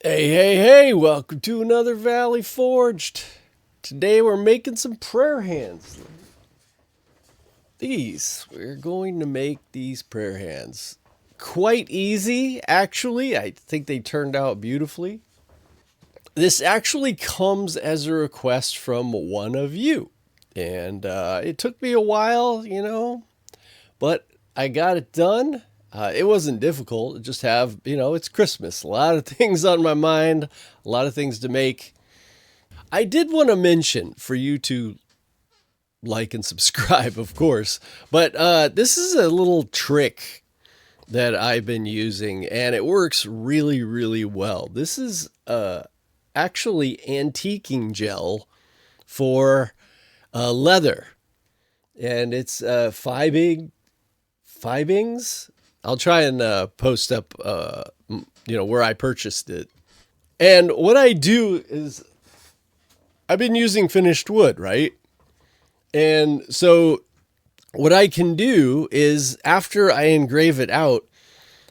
Hey, welcome to another Valley Forged. Today we're making some prayer hands. We're going to make these prayer hands. Quite easy, actually. I think they turned out beautifully. This actually comes as a request from one of you. And it took me a while, but I got it done. It wasn't difficult. Just it's Christmas. A lot of things on my mind, a lot of things to make. I did want to mention for you to like and subscribe, of course, but this is a little trick that I've been using, and it works really, really well. This is actually antiquing gel for leather, and it's fibings. I'll try and post up, where I purchased it. And what I do is I've been using finished wood, right? And so what I can do is after I engrave it out,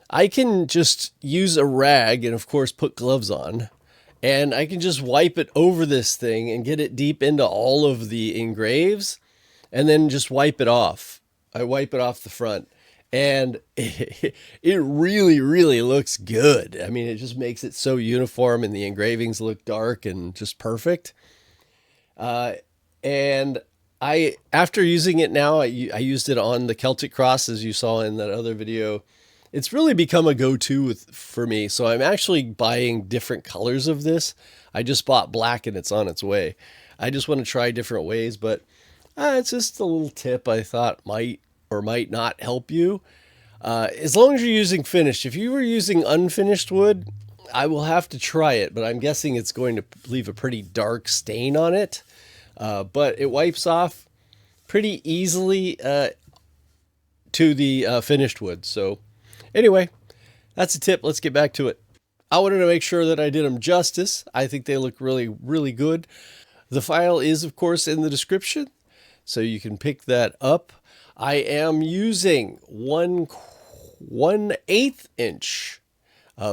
I can just use a rag and of course put gloves on, and I can just wipe it over this thing and get it deep into all of the engraves and then just wipe it off. I wipe it off the front. And it really, really looks good. I mean, it just makes it so uniform, and the engravings look dark and just perfect. And after using it now, I used it on the Celtic Cross, as you saw in that other video. It's really become a go-to for me. So I'm actually buying different colors of this. I just bought black and it's on its way. I just want to try different ways, but it's just a little tip I thought might or might not help you. As long as you're using finished. If you were using unfinished wood, I will have to try it, but I'm guessing it's going to leave a pretty dark stain on it. But it wipes off pretty easily to the finished wood. So anyway, that's a tip. Let's get back to it. I wanted to make sure that I did them justice. I think they look really, really good. The file is, of course, in the description, so you can pick that up. I am using 1/8 inch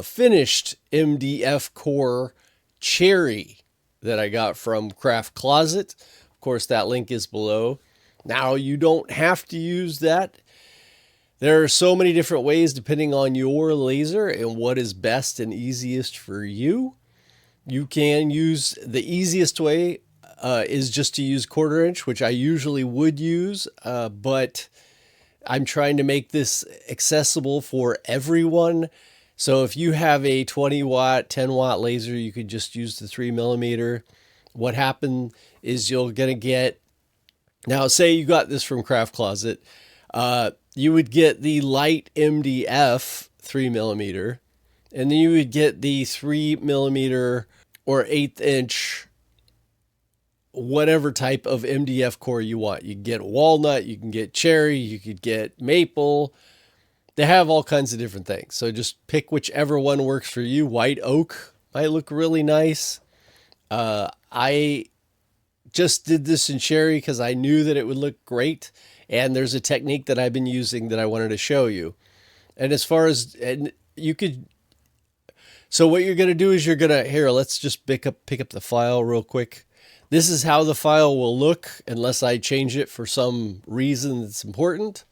finished MDF core cherry that I got from Craft Closet. Of course, that link is below. Now, you don't have to use that. There are so many different ways depending on your laser and what is best and easiest for you. You can use the easiest way is just to use 1/4 inch, which I usually would use, but I'm trying to make this accessible for everyone. So if you have a 20 watt, 10 watt laser, you could just use the 3mm. What happened is you're going to get, now say you got this from Craft Closet, you would get the light MDF 3mm, and then you would get the 3mm or 1/8 inch whatever type of MDF core you want. You can get walnut, you can get cherry, you could get maple. They have all kinds of different things. So just pick whichever one works for you. White oak might look really nice. I just did this in cherry because I knew that it would look great. And there's a technique that I've been using that I wanted to show you. And as far as, and you could, so what you're going to do is you're going to, here, let's just pick up the file real quick. This is how the file will look unless I change it for some reason that's important.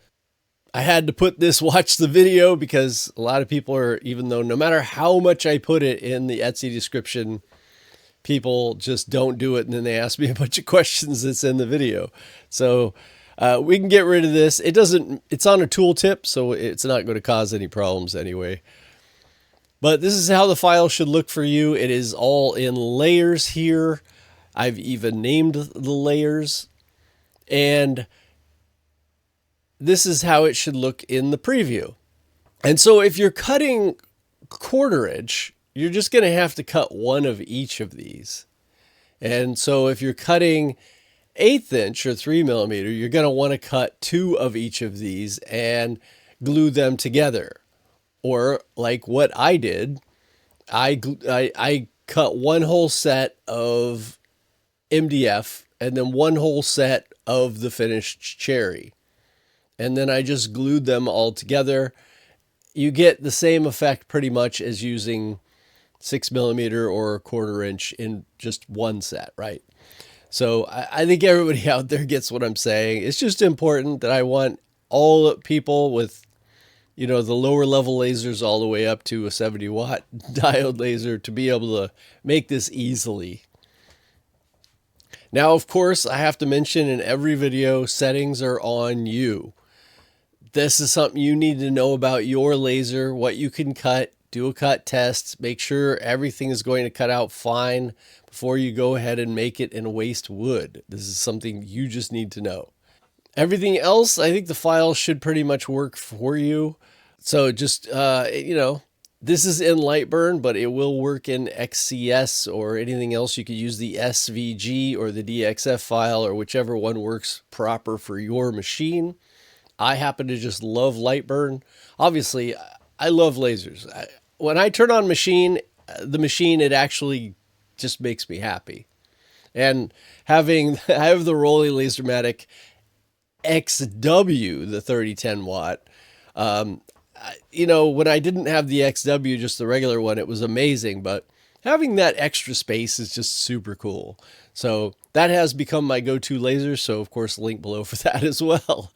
I had to put this watch the video because a lot of people are, even though no matter how much I put it in the Etsy description, people just don't do it. And then they ask me a bunch of questions that's in the video. So we can get rid of this. It's on a tooltip, so it's not going to cause any problems anyway. But this is how the file should look for you. It is all in layers here. I've even named the layers, and this is how it should look in the preview. And so if you're cutting 1/4 inch, you're just going to have to cut one of each of these. And so if you're cutting 1/8 inch or 3mm, you're going to want to cut 2 of each of these and glue them together. Or like what I did, I cut one whole set of MDF and then one whole set of the finished cherry. And then I just glued them all together. You get the same effect pretty much as using 6mm or 1/4 inch in just one set, right? So I think everybody out there gets what I'm saying. It's just important that I want all people with, you know, the lower level lasers all the way up to a 70-watt diode laser to be able to make this easily. Now, of course, I have to mention in every video, settings are on you. This is something you need to know about your laser, what you can cut, do a cut test, make sure everything is going to cut out fine before you go ahead and make it and waste wood. This is something you just need to know. Everything else, I think the file should pretty much work for you. So just, you know, this is in Lightburn, but it will work in XCS or anything else. You could use the SVG or the DXF file or whichever one works proper for your machine. I happen to just love Lightburn. Obviously, I love lasers. When I turn on the machine, it actually just makes me happy. And I have the Rolly Lasermatic XW, the 3010 watt. You know, when I didn't have the XW, just the regular one, it was amazing. But having that extra space is just super cool. So that has become my go-to laser. So of course, link below for that as well.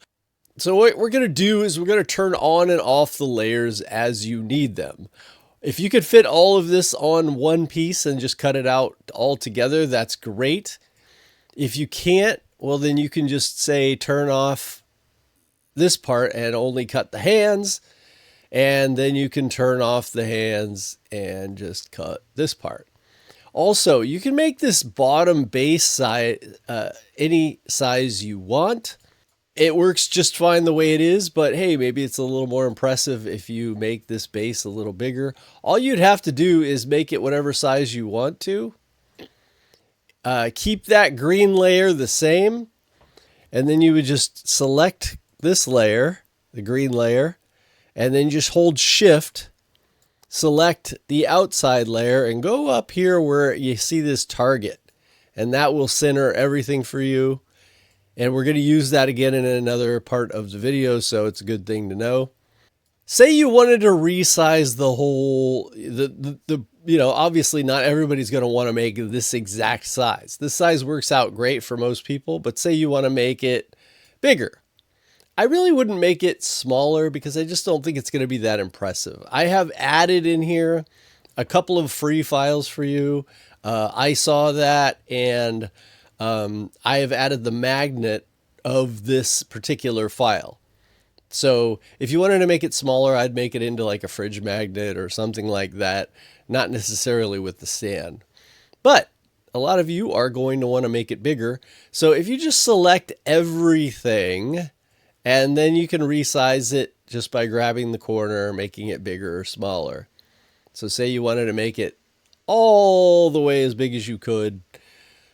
So what we're going to do is we're going to turn on and off the layers as you need them. If you could fit all of this on one piece and just cut it out all together, that's great. If you can't, well, then you can just say turn off this part and only cut the hands. And then you can turn off the hands and just cut this part. Also, you can make this bottom base size any size you want. It works just fine the way it is, but hey, maybe it's a little more impressive if you make this base a little bigger. All you'd have to do is make it whatever size you want to. Keep that green layer the same, and then you would just select this layer, the green layer, and then just hold Shift, select the outside layer, and go up here where you see this target, and that will center everything for you. And we're going to use that again in another part of the video, so it's a good thing to know. Say you wanted to resize the whole, you know, obviously not everybody's going to want to make this exact size. This size works out great for most people, but say you want to make it bigger. I really wouldn't make it smaller because I just don't think it's going to be that impressive. I have added in here a couple of free files for you. I saw that, and I have added the magnet of this particular file. So if you wanted to make it smaller, I'd make it into like a fridge magnet or something like that, not necessarily with the stand. But a lot of you are going to want to make it bigger. So if you just select everything, and then you can resize it just by grabbing the corner, making it bigger or smaller. So say you wanted to make it all the way as big as you could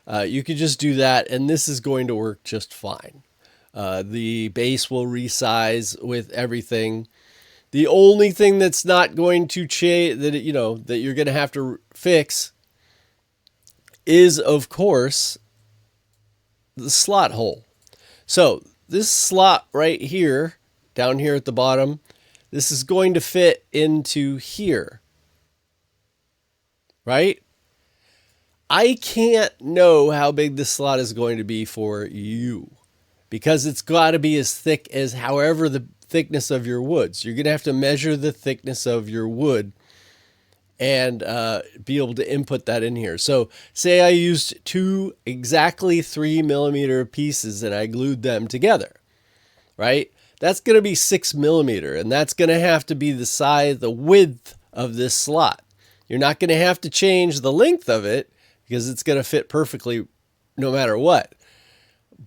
just do that, and this is going to work just fine. The base will resize with everything. The only thing that's not going to change, that you're going to have to fix, is of course the slot hole. So this slot right here, down here at the bottom, this is going to fit into here, right? I can't know how big this slot is going to be for you because it's got to be as thick as however the thickness of your wood. So you're going to have to measure the thickness of your wood and be able to input that in here. So say I used two exactly 3mm pieces and I glued them together, right? That's going to be 6mm, and that's going to have to be the size, the width of this slot. You're not going to have to change the length of it because it's going to fit perfectly no matter what.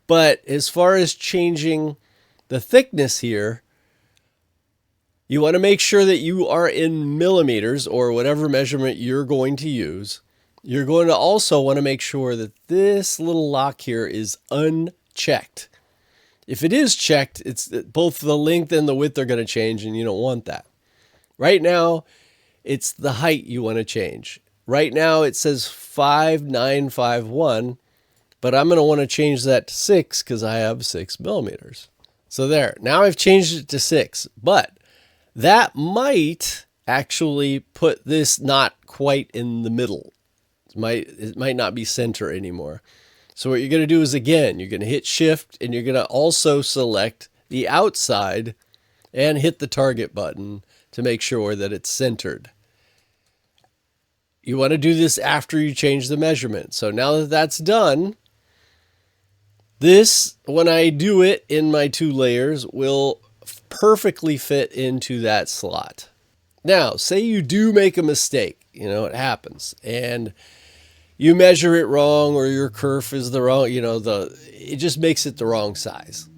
But as far as changing the thickness here, you want to make sure that you are in millimeters or whatever measurement you're going to use. You're going to also want to make sure that this little lock here is unchecked. If it is checked, it's both the length and the width are going to change, and you don't want that. Right now, it's the height you want to change. Right now, it says 5951, but I'm going to want to change that to 6 because I have 6mm. So there. Now I've changed it to 6, but that might actually put this not quite in the middle. It might not be center anymore. So what you're going to do is, again, you're going to hit shift and you're going to also select the outside and hit the target button to make sure that it's centered. You want to do this after you change the measurement. So now that that's done, this, when I do it in my 2 layers, will perfectly fit into that slot. Now, say you do make a mistake, it happens, and you measure it wrong, or your kerf is the wrong, it just makes it the wrong size.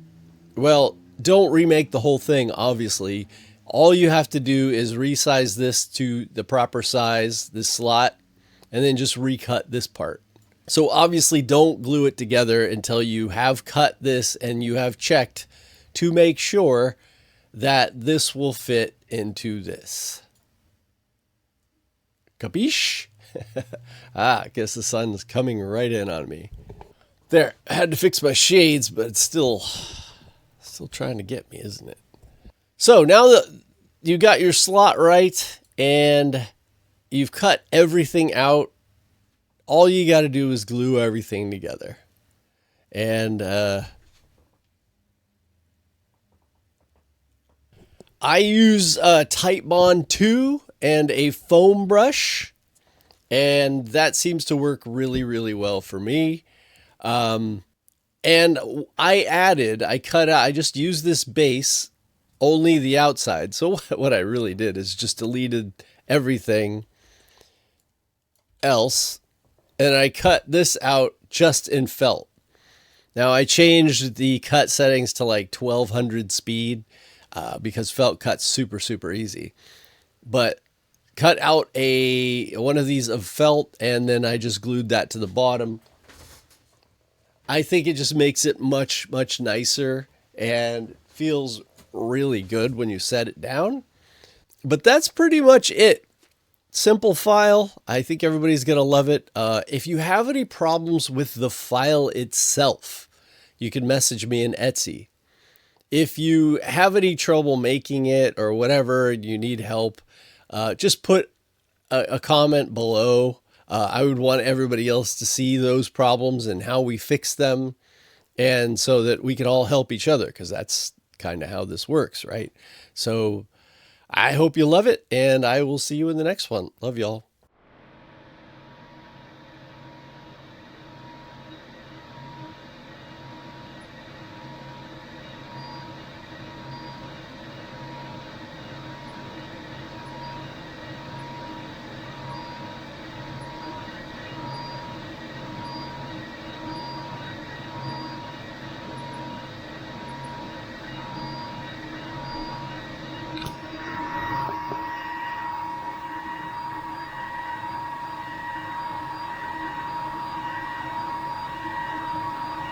Well, don't remake the whole thing, obviously. All you have to do is resize this to the proper size, this slot, and then just recut this part. So obviously don't glue it together until you have cut this and you have checked to make sure that this will fit into this. Capiche? I guess the sun's coming right in on me. There, I had to fix my shades, but it's still trying to get me, isn't it? So now that you got your slot right and you've cut everything out, all you got to do is glue everything together. And I use Titebond 2 and a foam brush, and that seems to work really, really well for me. And I just used this base, only the outside. So what I really did is just deleted everything else, and I cut this out just in felt. Now I changed the cut settings to like 1200 speed because felt cuts super, super easy. But cut out one of these of felt, and then I just glued that to the bottom. I think it just makes it much, much nicer and feels really good when you set it down. But that's pretty much it. Simple file. I think everybody's going to love it. If you have any problems with the file itself, you can message me in Etsy. If you have any trouble making it or whatever, and you need help, just put a comment below. I would want everybody else to see those problems and how we fix them, and so that we can all help each other, because that's kind of how this works, right? So I hope you love it, and I will see you in the next one. Love y'all.